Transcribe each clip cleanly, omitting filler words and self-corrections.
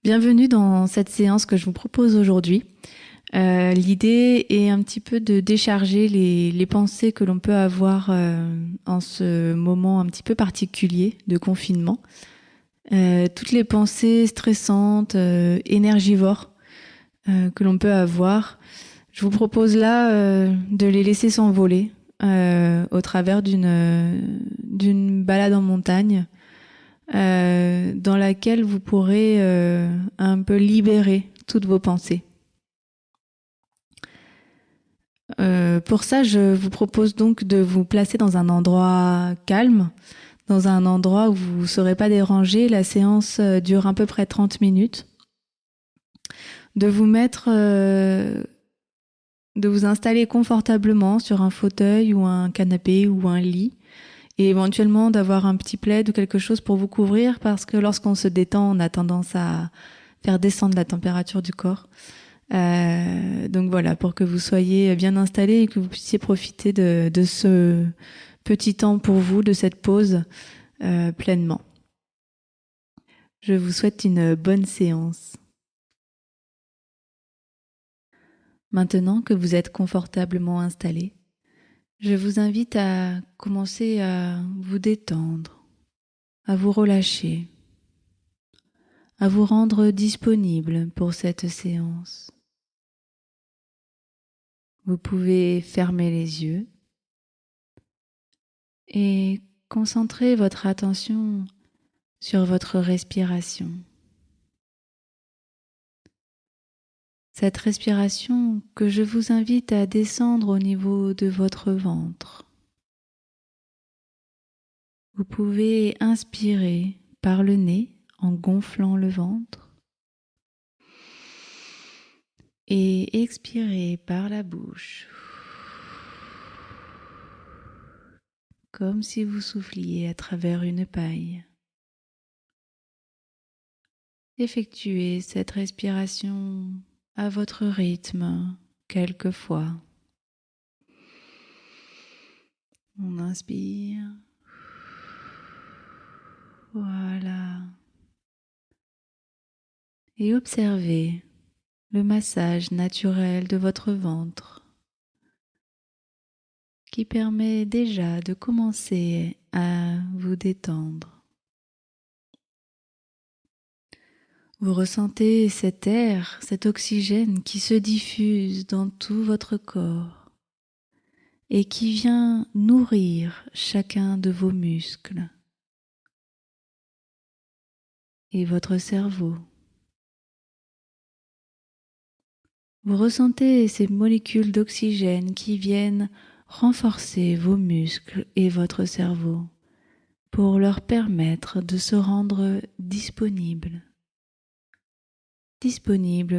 Bienvenue dans cette séance que je vous propose aujourd'hui. L'idée est un petit peu de décharger les pensées que l'on peut avoir en ce moment un petit peu particulier de confinement. Toutes les pensées stressantes, énergivores que l'on peut avoir. Je vous propose là de les laisser s'envoler au travers d'une balade en montagne. Dans laquelle vous pourrez un peu libérer toutes vos pensées. Pour ça, je vous propose donc de vous placer dans un endroit calme, dans un endroit où vous ne serez pas dérangé. La séance dure à peu près 30 minutes. De vous mettre, de vous installer confortablement sur un fauteuil ou un canapé ou un lit. Et éventuellement d'avoir un petit plaid ou quelque chose pour vous couvrir, parce que lorsqu'on se détend, on a tendance à faire descendre la température du corps. Donc voilà, pour que vous soyez bien installés et que vous puissiez profiter de ce petit temps pour vous, de cette pause pleinement. Je vous souhaite une bonne séance. Maintenant que vous êtes confortablement installés, je vous invite à commencer à vous détendre, à vous relâcher, à vous rendre disponible pour cette séance. Vous pouvez fermer les yeux et concentrer votre attention sur votre respiration. Cette respiration que je vous invite à descendre au niveau de votre ventre. Vous pouvez inspirer par le nez en gonflant le ventre et expirer par la bouche, comme si vous souffliez à travers une paille. Effectuez cette respiration à votre rythme quelquefois. On inspire. Voilà. Et observez le massage naturel de votre ventre qui permet déjà de commencer à vous détendre. Vous ressentez cet air, cet oxygène qui se diffuse dans tout votre corps et qui vient nourrir chacun de vos muscles et votre cerveau. Vous ressentez ces molécules d'oxygène qui viennent renforcer vos muscles et votre cerveau pour leur permettre de se rendre disponibles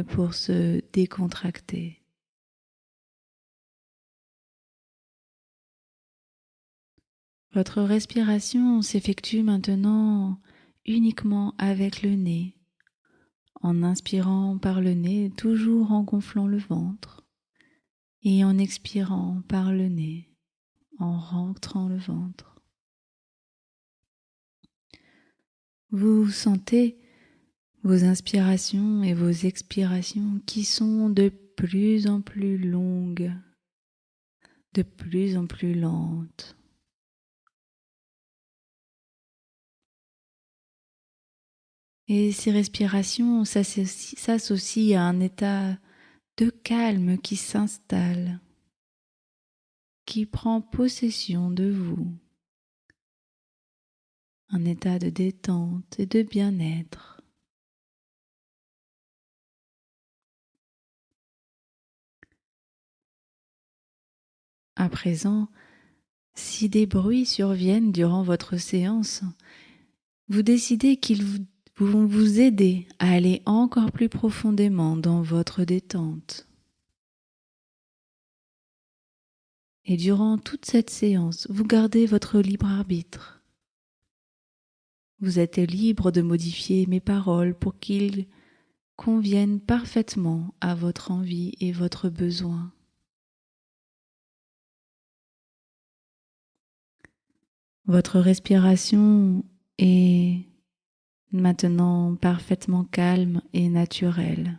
pour se décontracter. Votre respiration s'effectue maintenant uniquement avec le nez, en inspirant par le nez, toujours en gonflant le ventre, et en expirant par le nez, en rentrant le ventre. Vous sentez vos inspirations et vos expirations qui sont de plus en plus longues, de plus en plus lentes. Et ces respirations s'associent à un état de calme qui s'installe, qui prend possession de vous. Un état de détente et de bien-être. À présent, si des bruits surviennent durant votre séance, vous décidez qu'ils vont vous aider à aller encore plus profondément dans votre détente. Et durant toute cette séance, vous gardez votre libre arbitre. Vous êtes libre de modifier mes paroles pour qu'ils conviennent parfaitement à votre envie et votre besoin. Votre respiration est maintenant parfaitement calme et naturel.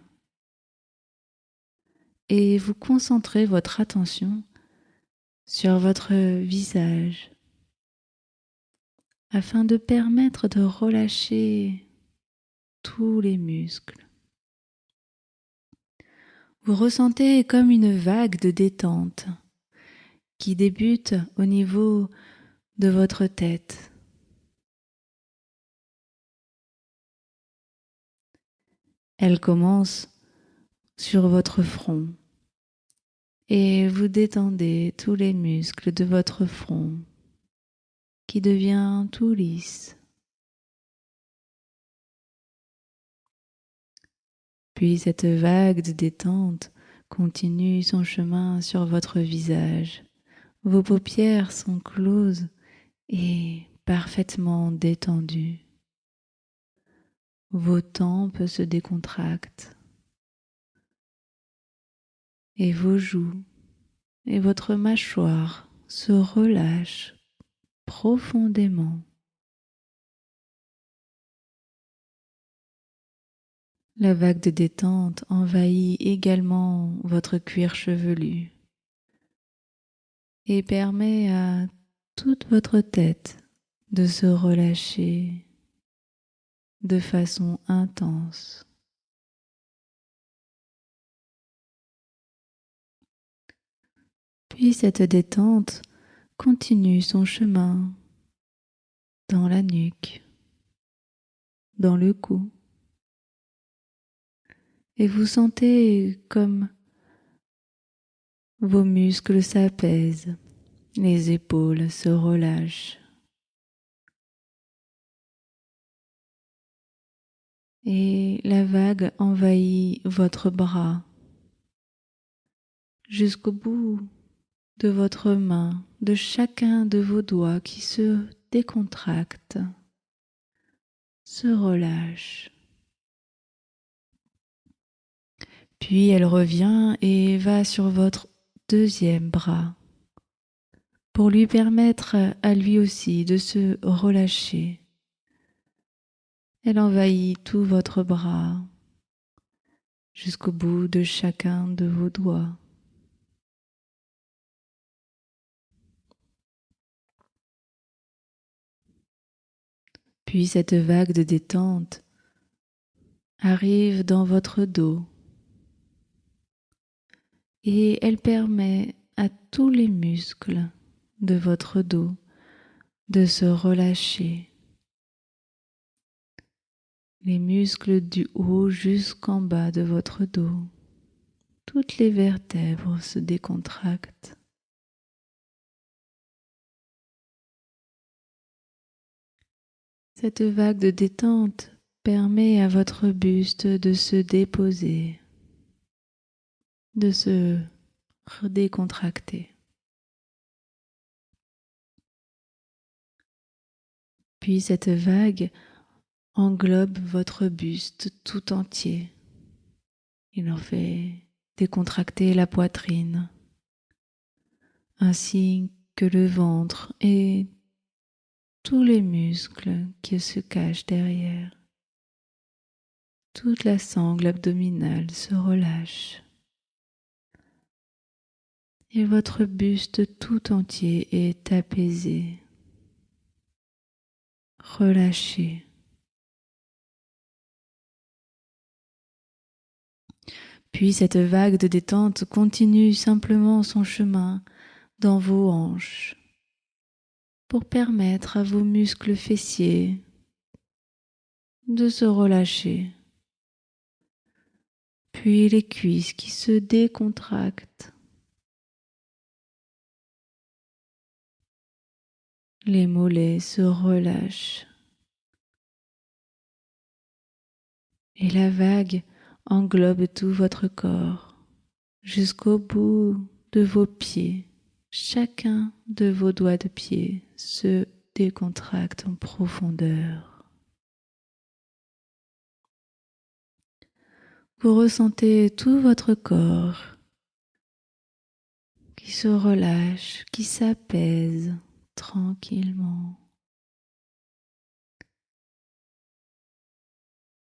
Et vous concentrez votre attention sur votre visage afin de permettre de relâcher tous les muscles. Vous ressentez comme une vague de détente qui débute au niveau de votre tête. Elle commence sur votre front et vous détendez tous les muscles de votre front qui devient tout lisse. Puis cette vague de détente continue son chemin sur votre visage. Vos paupières sont closes et parfaitement détendues. Vos tempes se décontractent et vos joues et votre mâchoire se relâchent profondément. La vague de détente envahit également votre cuir chevelu et permet à toute votre tête de se relâcher de façon intense. Puis cette détente continue son chemin dans la nuque, dans le cou, et vous sentez comme vos muscles s'apaisent, les épaules se relâchent. Et la vague envahit votre bras jusqu'au bout de votre main, de chacun de vos doigts qui se décontractent, se relâchent. Puis elle revient et va sur votre deuxième bras pour lui permettre à lui aussi de se relâcher. Elle envahit tout votre bras jusqu'au bout de chacun de vos doigts. Puis cette vague de détente arrive dans votre dos et elle permet à tous les muscles de votre dos de se relâcher. Les muscles du haut jusqu'en bas de votre dos. Toutes les vertèbres se décontractent. Cette vague de détente permet à votre buste de se déposer, de se redécontracter. Puis cette vague englobe votre buste tout entier. Il en fait décontracter la poitrine, ainsi que le ventre et tous les muscles qui se cachent derrière. Toute la sangle abdominale se relâche et votre buste tout entier est apaisé, relâché. Puis cette vague de détente continue simplement son chemin dans vos hanches pour permettre à vos muscles fessiers de se relâcher. Puis les cuisses qui se décontractent. Les mollets se relâchent. Et la vague englobe tout votre corps jusqu'au bout de vos pieds. Chacun de vos doigts de pied se décontracte en profondeur. Vous ressentez tout votre corps qui se relâche, qui s'apaise tranquillement.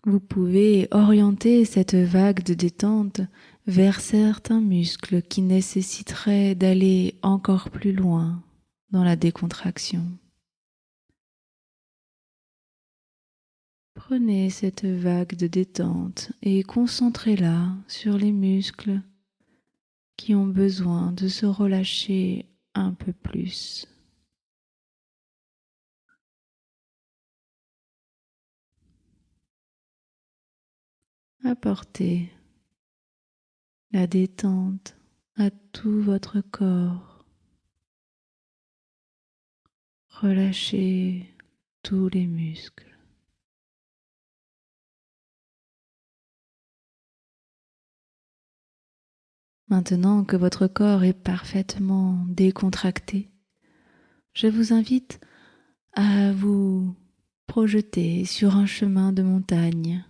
Vous pouvez orienter cette vague de détente vers certains muscles qui nécessiteraient d'aller encore plus loin dans la décontraction. Prenez cette vague de détente et concentrez-la sur les muscles qui ont besoin de se relâcher un peu plus. Apportez la détente à tout votre corps. Relâchez tous les muscles. Maintenant que votre corps est parfaitement décontracté, je vous invite à vous projeter sur un chemin de montagne.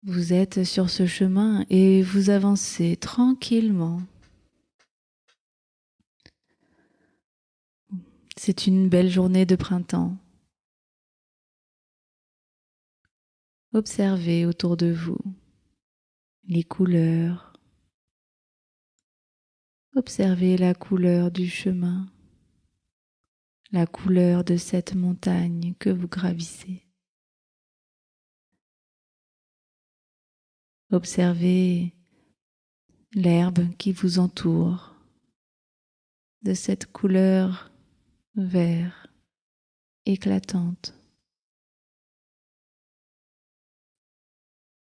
Vous êtes sur ce chemin et vous avancez tranquillement. C'est une belle journée de printemps. Observez autour de vous les couleurs. Observez la couleur du chemin, la couleur de cette montagne que vous gravissez. Observez l'herbe qui vous entoure, de cette couleur vert éclatante.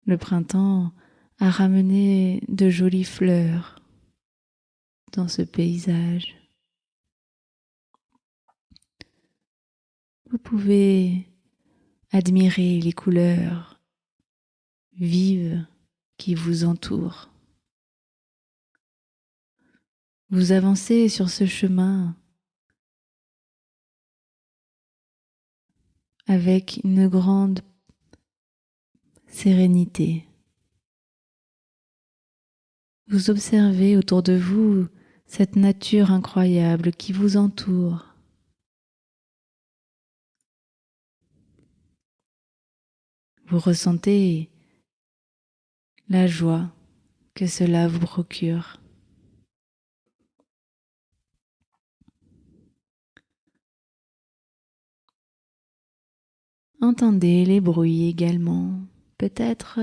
Le printemps a ramené de jolies fleurs dans ce paysage. Vous pouvez admirer les couleurs vives qui vous entourent. Vous avancez sur ce chemin avec une grande sérénité. Vous observez autour de vous cette nature incroyable qui vous entoure. Vous ressentez la joie que cela vous procure. Entendez les bruits également. Peut-être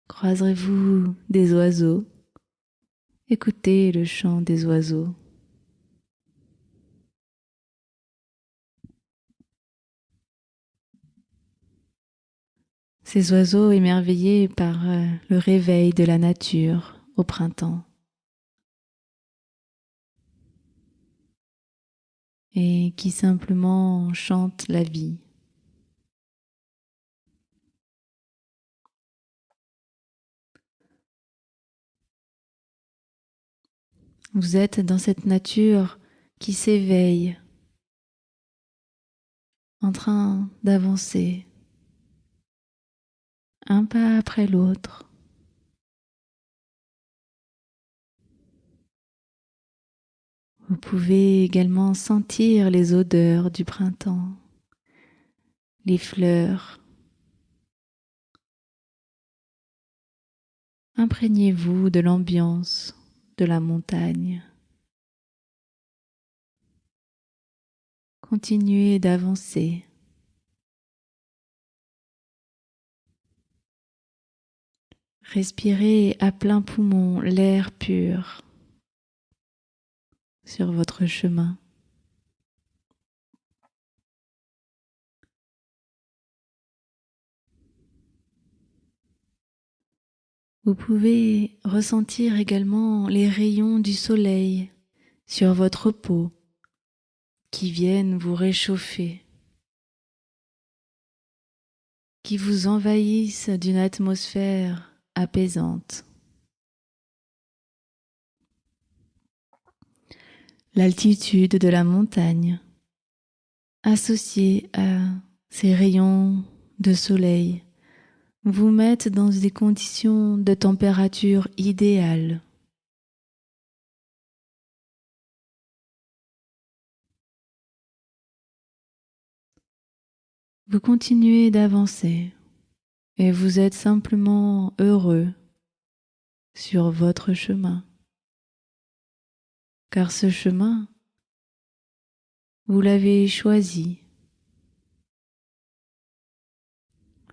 croiserez-vous des oiseaux. Écoutez le chant des oiseaux. Ces oiseaux émerveillés par le réveil de la nature au printemps. Et qui simplement chantent la vie. Vous êtes dans cette nature qui s'éveille, en train d'avancer, un pas après l'autre. Vous pouvez également sentir les odeurs du printemps, les fleurs. Imprégnez-vous de l'ambiance de la montagne. Continuez d'avancer. Respirez à plein poumon l'air pur sur votre chemin. Vous pouvez ressentir également les rayons du soleil sur votre peau qui viennent vous réchauffer, qui vous envahissent d'une atmosphère apaisante. L'altitude de la montagne, associée à ces rayons de soleil, vous mettent dans des conditions de température idéales. Vous continuez d'avancer et vous êtes simplement heureux sur votre chemin. Car ce chemin, vous l'avez choisi.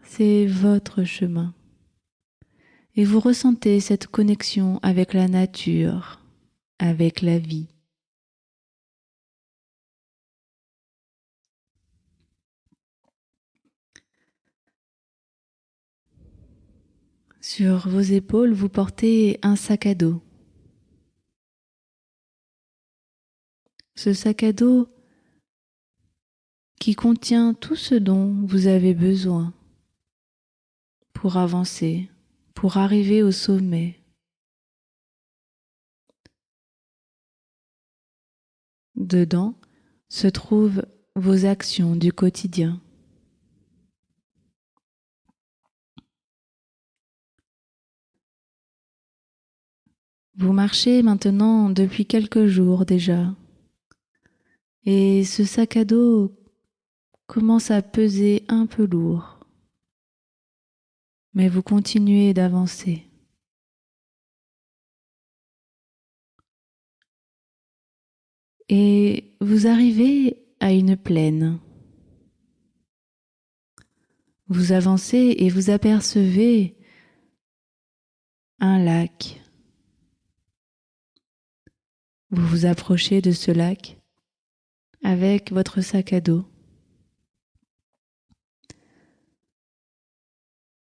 C'est votre chemin. Et vous ressentez cette connexion avec la nature, avec la vie. Sur vos épaules, vous portez un sac à dos. Ce sac à dos qui contient tout ce dont vous avez besoin pour avancer, pour arriver au sommet. Dedans se trouvent vos actions du quotidien. Vous marchez maintenant depuis quelques jours déjà, et ce sac à dos commence à peser un peu lourd, mais vous continuez d'avancer. Et vous arrivez à une plaine. Vous avancez et vous apercevez un lac. Vous vous approchez de ce lac avec votre sac à dos.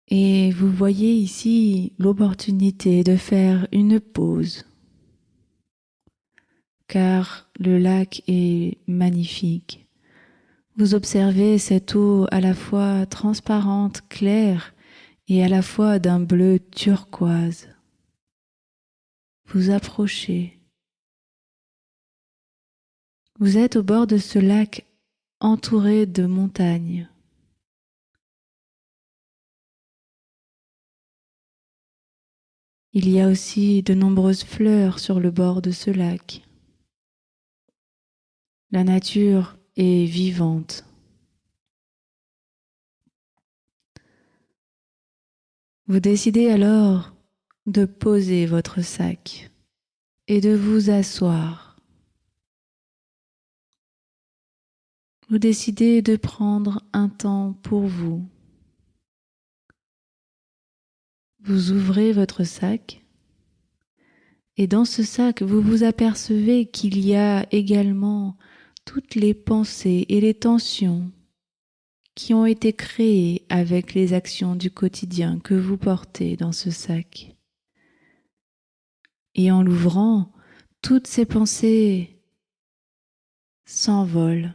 Et vous voyez ici l'opportunité de faire une pause, car le lac est magnifique. Vous observez cette eau à la fois transparente, claire, et à la fois d'un bleu turquoise. Vous approchez. Vous êtes au bord de ce lac entouré de montagnes. Il y a aussi de nombreuses fleurs sur le bord de ce lac. La nature est vivante. Vous décidez alors de poser votre sac et de vous asseoir. Vous décidez de prendre un temps pour vous. Vous ouvrez votre sac et dans ce sac, vous vous apercevez qu'il y a également toutes les pensées et les tensions qui ont été créées avec les actions du quotidien que vous portez dans ce sac. Et en l'ouvrant, toutes ces pensées s'envolent.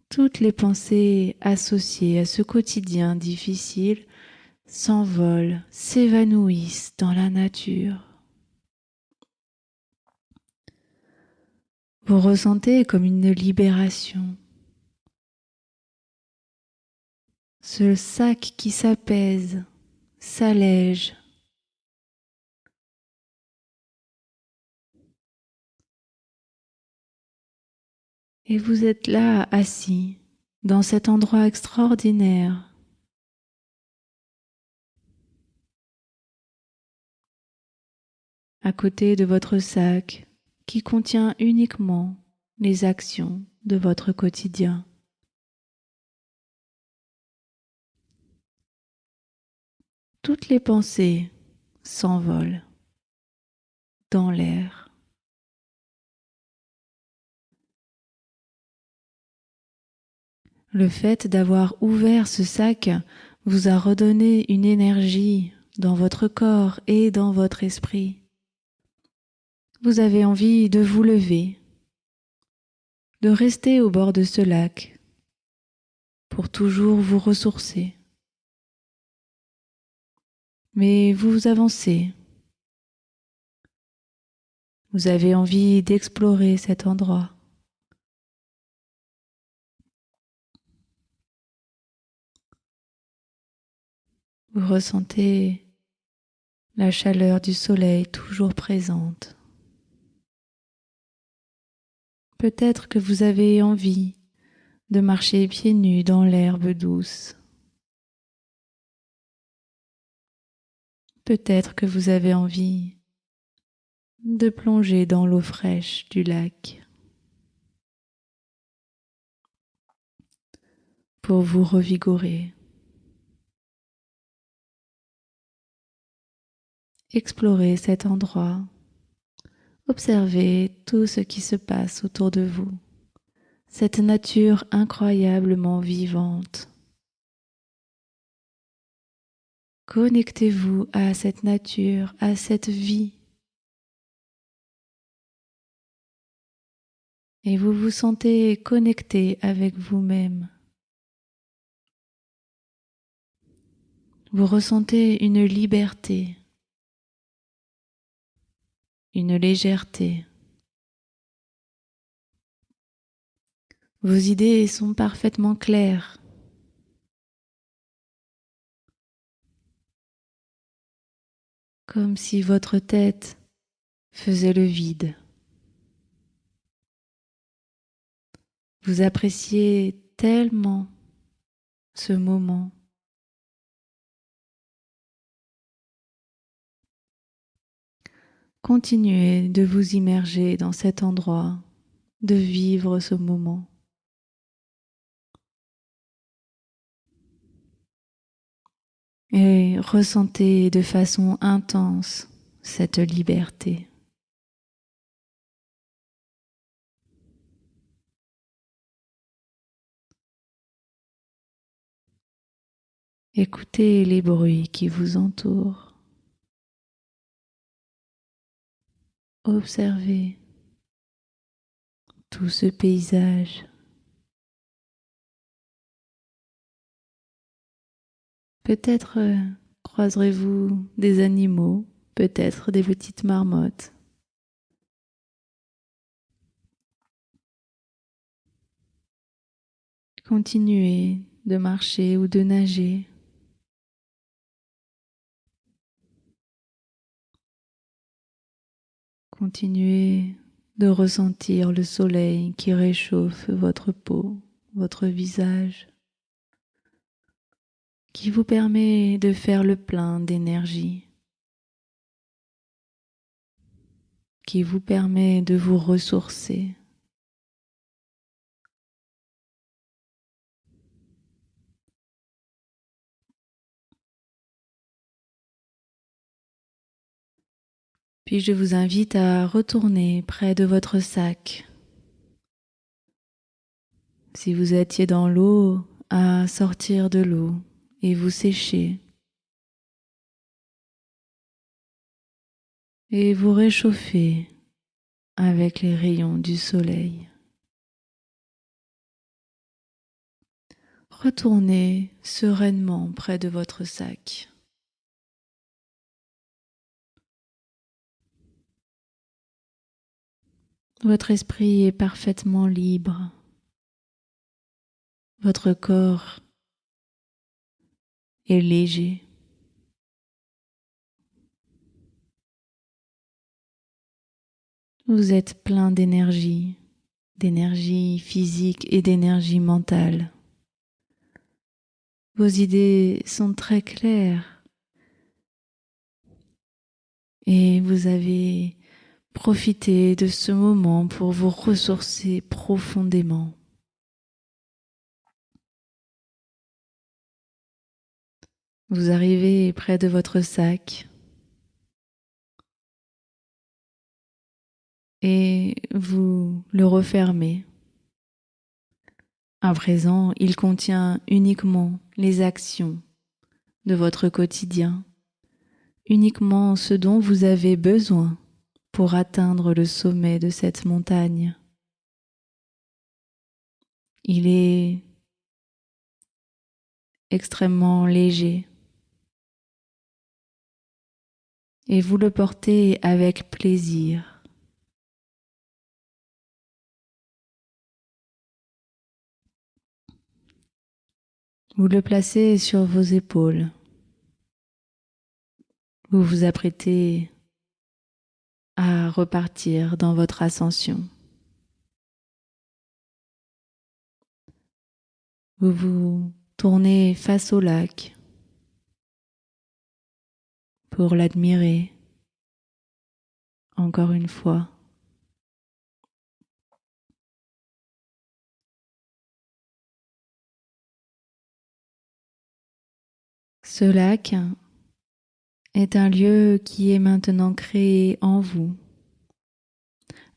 Toutes les pensées associées à ce quotidien difficile s'envolent, s'évanouissent dans la nature. Vous ressentez comme une libération. Ce sac qui s'apaise, s'allège. Et vous êtes là, assis, dans cet endroit extraordinaire. À côté de votre sac qui contient uniquement les actions de votre quotidien. Toutes les pensées s'envolent dans l'air. Le fait d'avoir ouvert ce sac vous a redonné une énergie dans votre corps et dans votre esprit. Vous avez envie de vous lever, de rester au bord de ce lac pour toujours vous ressourcer. Mais vous avancez. Vous avez envie d'explorer cet endroit. Vous ressentez la chaleur du soleil toujours présente. Peut-être que vous avez envie de marcher pieds nus dans l'herbe douce. Peut-être que vous avez envie de plonger dans l'eau fraîche du lac pour vous revigorer. Explorez cet endroit. Observez tout ce qui se passe autour de vous. Cette nature incroyablement vivante. Connectez-vous à cette nature, à cette vie. Et vous vous sentez connecté avec vous-même. Vous ressentez une liberté, une légèreté. Vos idées sont parfaitement claires. Comme si votre tête faisait le vide. Vous appréciez tellement ce moment. Continuez de vous immerger dans cet endroit, de vivre ce moment. Et ressentez de façon intense cette liberté. Écoutez les bruits qui vous entourent. Observez tout ce paysage. Peut-être croiserez-vous des animaux, peut-être des petites marmottes. Continuez de marcher ou de nager. Continuez de ressentir le soleil qui réchauffe votre peau, votre visage, qui vous permet de faire le plein d'énergie, qui vous permet de vous ressourcer. Puis je vous invite à retourner près de votre sac. Si vous étiez dans l'eau, à sortir de l'eau et vous sécher. Et vous réchauffer avec les rayons du soleil. Retournez sereinement près de votre sac. Votre esprit est parfaitement libre. Votre corps est léger. Vous êtes plein d'énergie physique et d'énergie mentale. Vos idées sont très claires et vous avez profité de ce moment pour vous ressourcer profondément. Vous arrivez près de votre sac et vous le refermez. À présent, il contient uniquement les actions de votre quotidien, uniquement ce dont vous avez besoin pour atteindre le sommet de cette montagne. Il est extrêmement léger et vous le portez avec plaisir. Vous le placez sur vos épaules. Vous vous apprêtez à repartir dans votre ascension. Vous vous tournez face au lac pour l'admirer encore une fois. Ce lac est un lieu qui est maintenant créé en vous,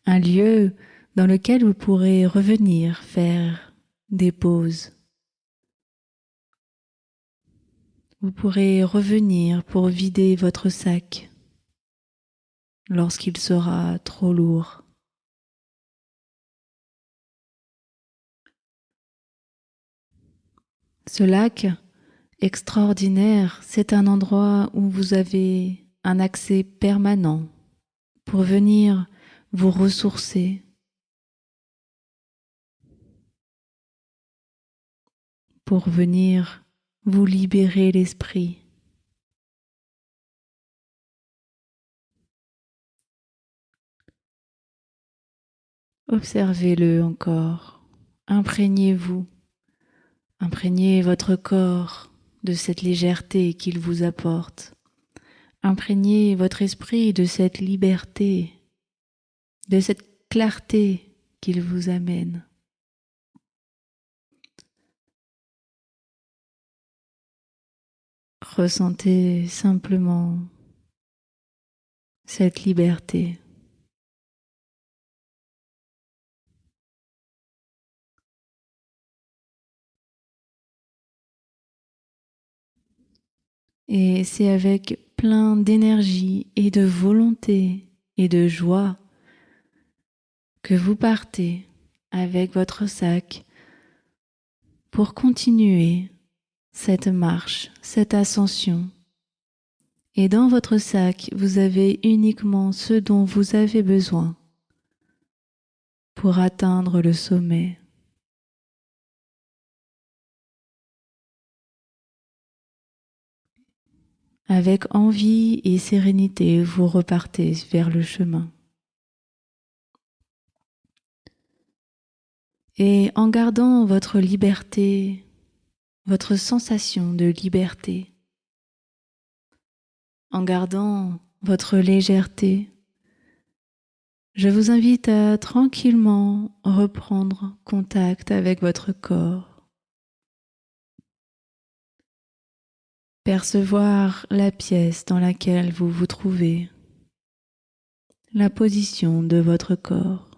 un lieu dans lequel vous pourrez revenir faire des pauses. Vous pourrez revenir pour vider votre sac lorsqu'il sera trop lourd. Ce lac extraordinaire, c'est un endroit où vous avez un accès permanent pour venir vous ressourcer, pour venir vous libérer l'esprit. Observez-le encore, imprégnez-vous, imprégnez votre corps de cette légèreté qu'il vous apporte, imprégnez votre esprit de cette liberté, de cette clarté qu'il vous amène. Ressentez simplement cette liberté. Et c'est avec plein d'énergie et de volonté et de joie que vous partez avec votre sac pour continuer cette marche, cette ascension. Et dans votre sac, vous avez uniquement ce dont vous avez besoin pour atteindre le sommet. Avec envie et sérénité, vous repartez vers le chemin. Et en gardant votre liberté, votre sensation de liberté, en gardant votre légèreté, je vous invite à tranquillement reprendre contact avec votre corps. Percevoir la pièce dans laquelle vous vous trouvez, la position de votre corps.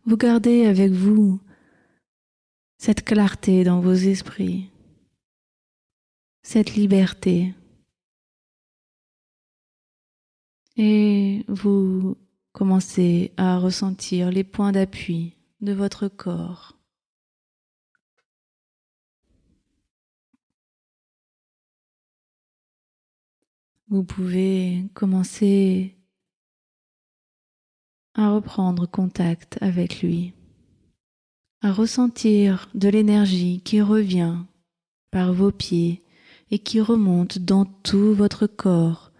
Vous gardez avec vous cette clarté dans vos esprits, cette liberté. Et vous commencez à ressentir les points d'appui de votre corps. Vous pouvez commencer à reprendre contact avec lui, à ressentir de l'énergie qui revient par vos pieds et qui remonte dans tout votre corps,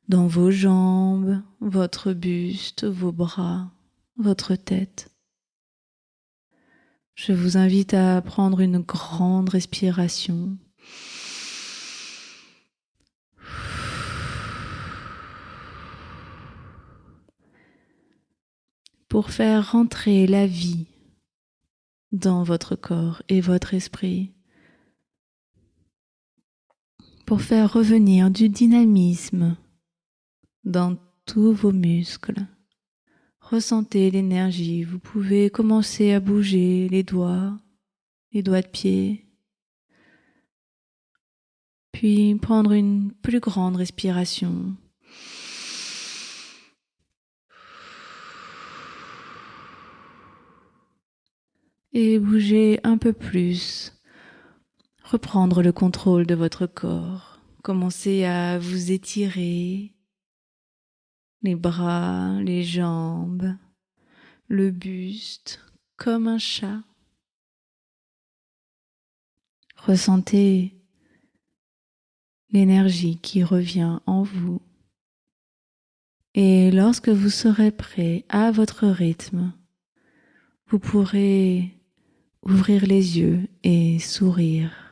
dans vos jambes, votre buste, vos bras, votre tête. Je vous invite à prendre une grande respiration. Pour faire rentrer la vie dans votre corps et votre esprit, pour faire revenir du dynamisme dans tous vos muscles. Ressentez l'énergie, vous pouvez commencer à bouger les doigts de pied, puis prendre une plus grande respiration. Et bouger un peu plus, reprendre le contrôle de votre corps. Commencez à vous étirer, les bras, les jambes, le buste, comme un chat. Ressentez l'énergie qui revient en vous. Et lorsque vous serez prêt à votre rythme, vous pourrez ouvrir les yeux et sourire.